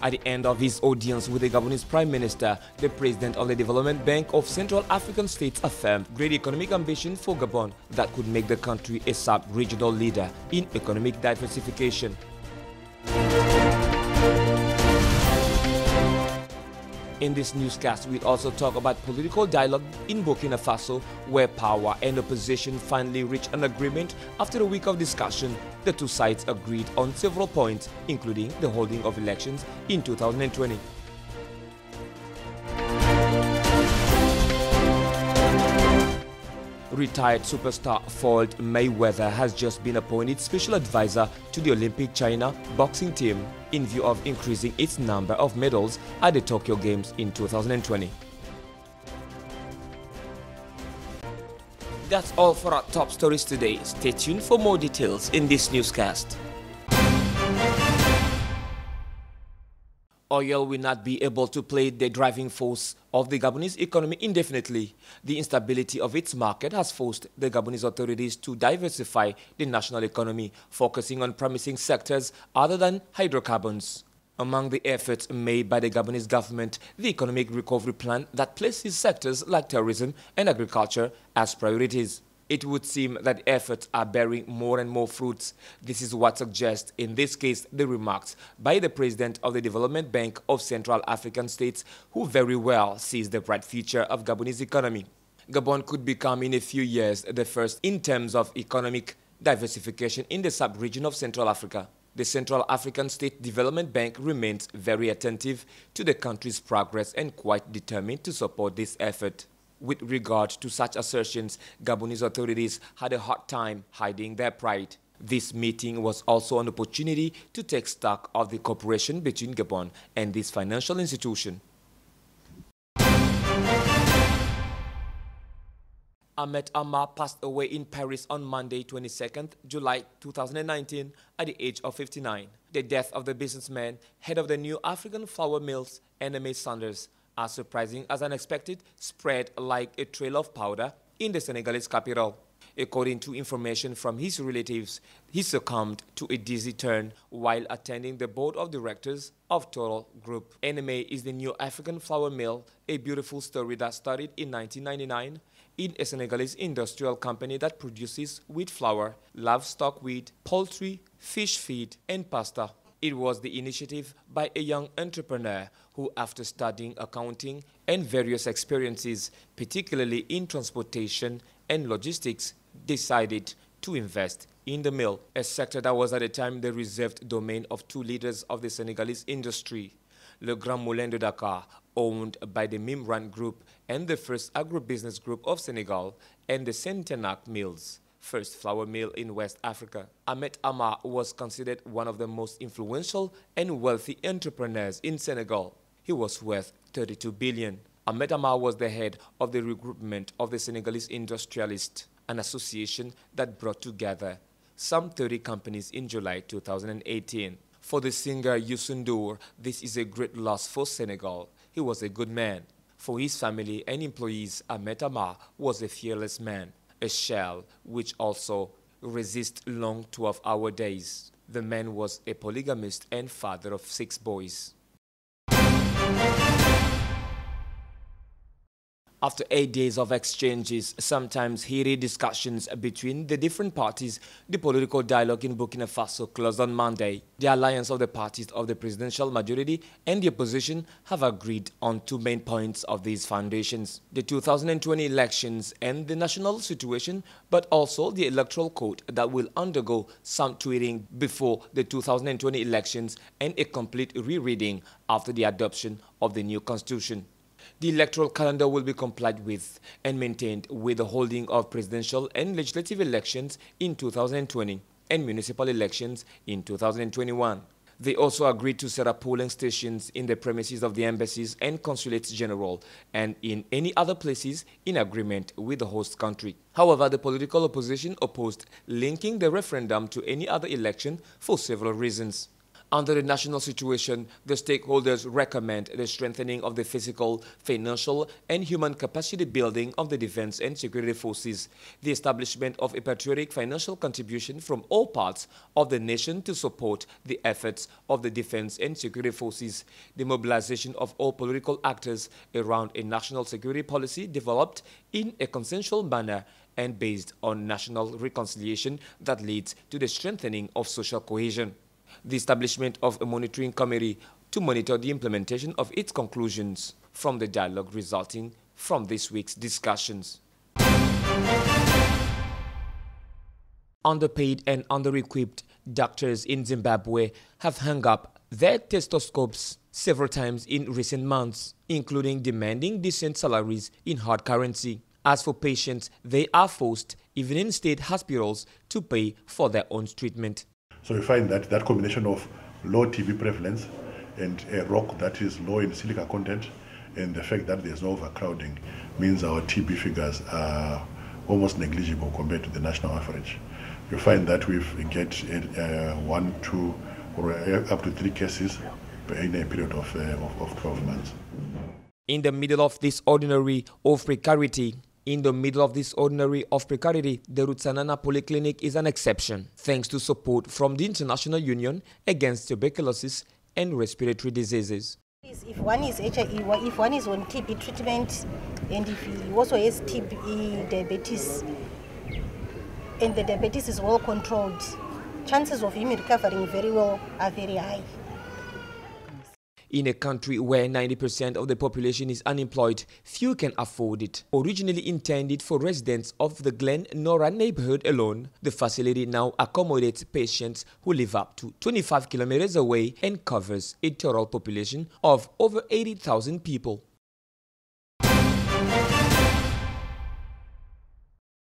At the end of his audience with the Gabonese Prime Minister, the President of the Development Bank of Central African States affirmed great economic ambition for Gabon that could make the country a sub-regional leader in economic diversification. In this newscast, we'll also talk about political dialogue in Burkina Faso, where power and opposition finally reached an agreement after a week of discussion. The two sides agreed on several points, including the holding of elections in 2020. Retired superstar Floyd Mayweather has just been appointed special advisor to the Olympic China boxing team in view of increasing its number of medals at the Tokyo Games in 2020. That's all for our top stories today. Stay tuned for more details in this newscast. Oil will not be able to play the driving force of the Gabonese economy indefinitely. The instability of its market has forced the Gabonese authorities to diversify the national economy, focusing on promising sectors other than hydrocarbons. Among the efforts made by the Gabonese government, the economic recovery plan that places sectors like tourism and agriculture as priorities. It would seem that efforts are bearing more and more fruits. This is what suggests, in this case, the remarks by the President of the Development Bank of Central African States, who very well sees the bright future of Gabonese economy. Gabon could become in a few years the first in terms of economic diversification in the sub-region of Central Africa. The Central African State Development Bank remains very attentive to the country's progress and quite determined to support this effort. With regard to such assertions, Gabonese authorities had a hard time hiding their pride. This meeting was also an opportunity to take stock of the cooperation between Gabon and this financial institution. Ahmed Amar passed away in Paris on Monday, 22nd July 2019 at the age of 59. The death of the businessman, head of the New African Flour Mills, NMA Sanders, as surprising as unexpected, spread like a trail of powder in the Senegalese capital. According to information from his relatives, he succumbed to a dizzy turn while attending the board of directors of Total Group. NMA is the New African Flour Mill, a beautiful story that started in 1999 in a Senegalese industrial company that produces wheat flour, livestock wheat, poultry, fish feed, and pasta. It was the initiative by a young entrepreneur who, after studying accounting and various experiences, particularly in transportation and logistics, decided to invest in the mill, a sector that was at the time the reserved domain of two leaders of the Senegalese industry, Le Grand Moulin de Dakar, owned by the Mimran Group and the First Agribusiness Group of Senegal, and the Centenac Mills, first flour mill in West Africa. Ahmed Amar was considered one of the most influential and wealthy entrepreneurs in Senegal. He was worth 32 billion. Ahmed Amar was the head of the regroupement of the Senegalese Industrialists, an association that brought together some 30 companies in July 2018. For the singer Youssou N'Dour, this is a great loss for Senegal. He was a good man. For his family and employees, Ahmed Amar was a fearless man, a shell which also resists long 12-hour days. The man was a polygamist and father of 6 boys. After 8 days of exchanges, sometimes heated discussions between the different parties, the political dialogue in Burkina Faso closed on Monday. The alliance of the parties of the presidential majority and the opposition have agreed on 2 main points of these foundations: the 2020 elections and the national situation, but also the electoral code that will undergo some tweaking before the 2020 elections and a complete rereading after the adoption of the new constitution. The electoral calendar will be complied with and maintained with the holding of presidential and legislative elections in 2020 and municipal elections in 2021. They also agreed to set up polling stations in the premises of the embassies and consulates general and in any other places in agreement with the host country. However, the political opposition opposed linking the referendum to any other election for several reasons. Under the national situation, the stakeholders recommend the strengthening of the physical, financial, and human capacity building of the defense and security forces, the establishment of a patriotic financial contribution from all parts of the nation to support the efforts of the defense and security forces, the mobilization of all political actors around a national security policy developed in a consensual manner and based on national reconciliation that leads to the strengthening of social cohesion. The establishment of a monitoring committee to monitor the implementation of its conclusions from the dialogue resulting from this week's discussions. Underpaid and under-equipped doctors in Zimbabwe have hung up their stethoscopes several times in recent months, including demanding decent salaries in hard currency. As for patients, they are forced, even in state hospitals, to pay for their own treatment. So we find that that combination of low TB prevalence and a rock that is low in silica content and the fact that there's no overcrowding means our TB figures are almost negligible compared to the national average. You find that we get 1, 2, or up to 3 cases in a period of 12 months. In the middle of this ordinary of precarity, the Rutsanana Polyclinic is an exception, thanks to support from the International Union Against Tuberculosis and Respiratory Diseases. If one is HIV, if one is on TB treatment, and if he also has TB diabetes, and the diabetes is well controlled, chances of him recovering very well are very high. In a country where 90% of the population is unemployed, few can afford it. Originally intended for residents of the Glen Norah neighborhood alone, the facility now accommodates patients who live up to 25 kilometers away and covers a total population of over 80,000 people.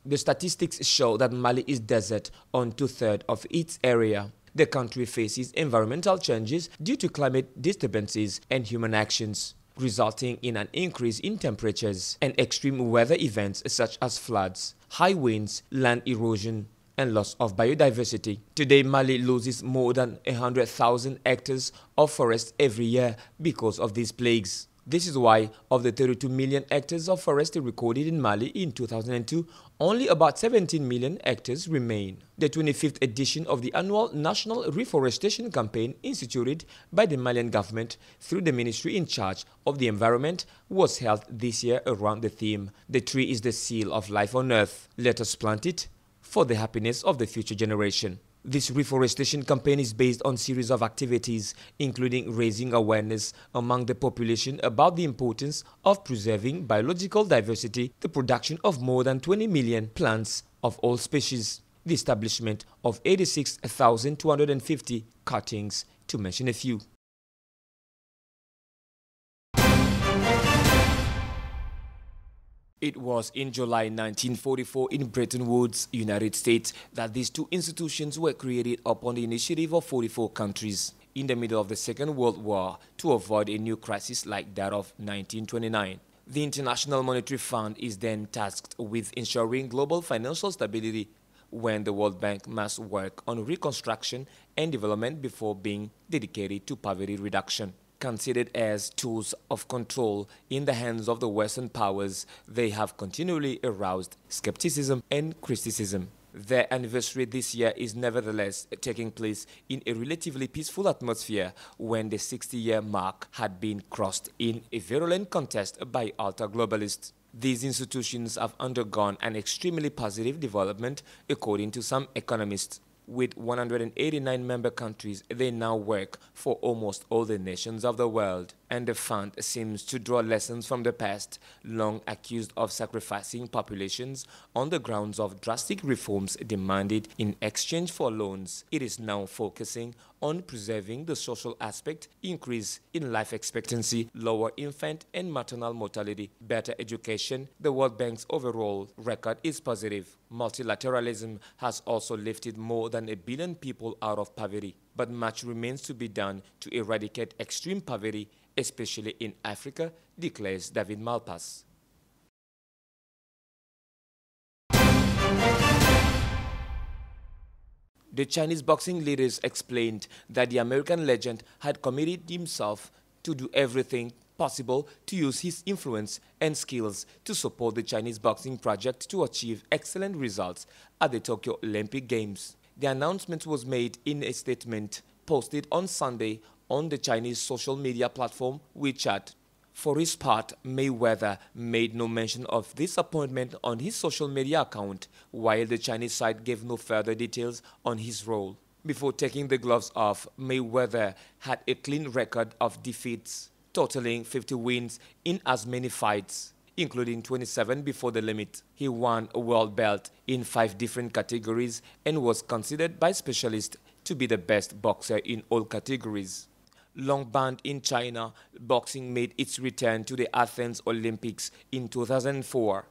The statistics show that Mali is desert on 2/3 of its area. The country faces environmental changes due to climate disturbances and human actions, resulting in an increase in temperatures and extreme weather events such as floods, high winds, land erosion, and loss of biodiversity. Today, Mali loses more than 100,000 hectares of forest every year because of these plagues. This is why, of the 32 million hectares of forest recorded in Mali in 2002, only about 17 million hectares remain. The 25th edition of the annual National Reforestation Campaign instituted by the Malian government through the ministry in charge of the environment was held this year around the theme, "The tree is the seal of life on earth. Let us plant it for the happiness of the future generation." This reforestation campaign is based on a series of activities, including raising awareness among the population about the importance of preserving biological diversity, the production of more than 20 million plants of all species, the establishment of 86,250 cuttings, to mention a few. It was in July 1944 in Bretton Woods, United States, that these two institutions were created upon the initiative of 44 countries in the middle of the Second World War to avoid a new crisis like that of 1929. The International Monetary Fund is then tasked with ensuring global financial stability when the World Bank must work on reconstruction and development before being dedicated to poverty reduction. Considered as tools of control in the hands of the Western powers, they have continually aroused skepticism and criticism. Their anniversary this year is nevertheless taking place in a relatively peaceful atmosphere when the 60-year mark had been crossed in a virulent contest by ultra-globalists. These institutions have undergone an extremely positive development, according to some economists. With 189 member countries, they now work for almost all the nations of the world. And the fund seems to draw lessons from the past, long accused of sacrificing populations on the grounds of drastic reforms demanded in exchange for loans. It is now focusing on preserving the social aspect, increase in life expectancy, lower infant and maternal mortality, better education. The World Bank's overall record is positive. Multilateralism has also lifted more than 1 billion people out of poverty, but much remains to be done to eradicate extreme poverty, especially in Africa, declares David Malpass. The Chinese boxing leaders explained that the American legend had committed himself to do everything possible to use his influence and skills to support the Chinese boxing project to achieve excellent results at the Tokyo Olympic Games. The announcement was made in a statement posted on Sunday on the Chinese social media platform WeChat. For his part, Mayweather made no mention of this appointment on his social media account, while the Chinese side gave no further details on his role. Before taking the gloves off, Mayweather had a clean record of defeats, totaling 50 wins in as many fights, including 27 before the limit. He won a world belt in 5 different categories and was considered by specialists to be the best boxer in all categories. Long banned in China, boxing made its return to the Athens Olympics in 2004,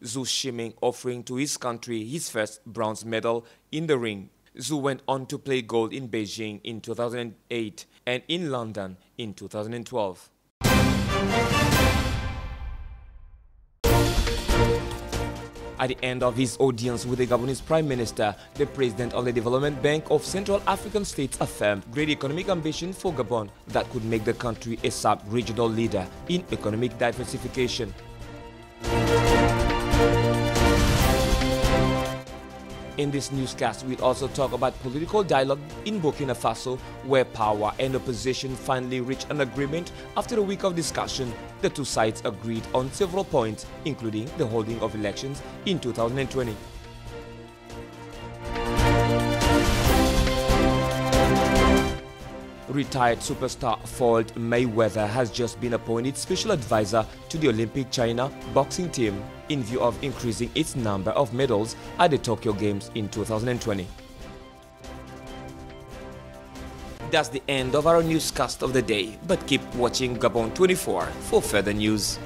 Zhu Shiming offering to his country his first bronze medal in the ring. Zhu went on to play gold in Beijing in 2008 and in London in 2012. At the end of his audience with the Gabonese Prime Minister, the President of the Development Bank of Central African States affirmed great economic ambition for Gabon that could make the country a sub-regional leader in economic diversification. In this newscast, we'll also talk about political dialogue in Burkina Faso, where power and opposition finally reached an agreement after a week of discussion. The two sides agreed on several points, including the holding of elections in 2020. Retired superstar Floyd Mayweather has just been appointed special advisor to the Olympic China boxing team in view of increasing its number of medals at the Tokyo Games in 2020. That's the end of our newscast of the day, but keep watching G24 for further news.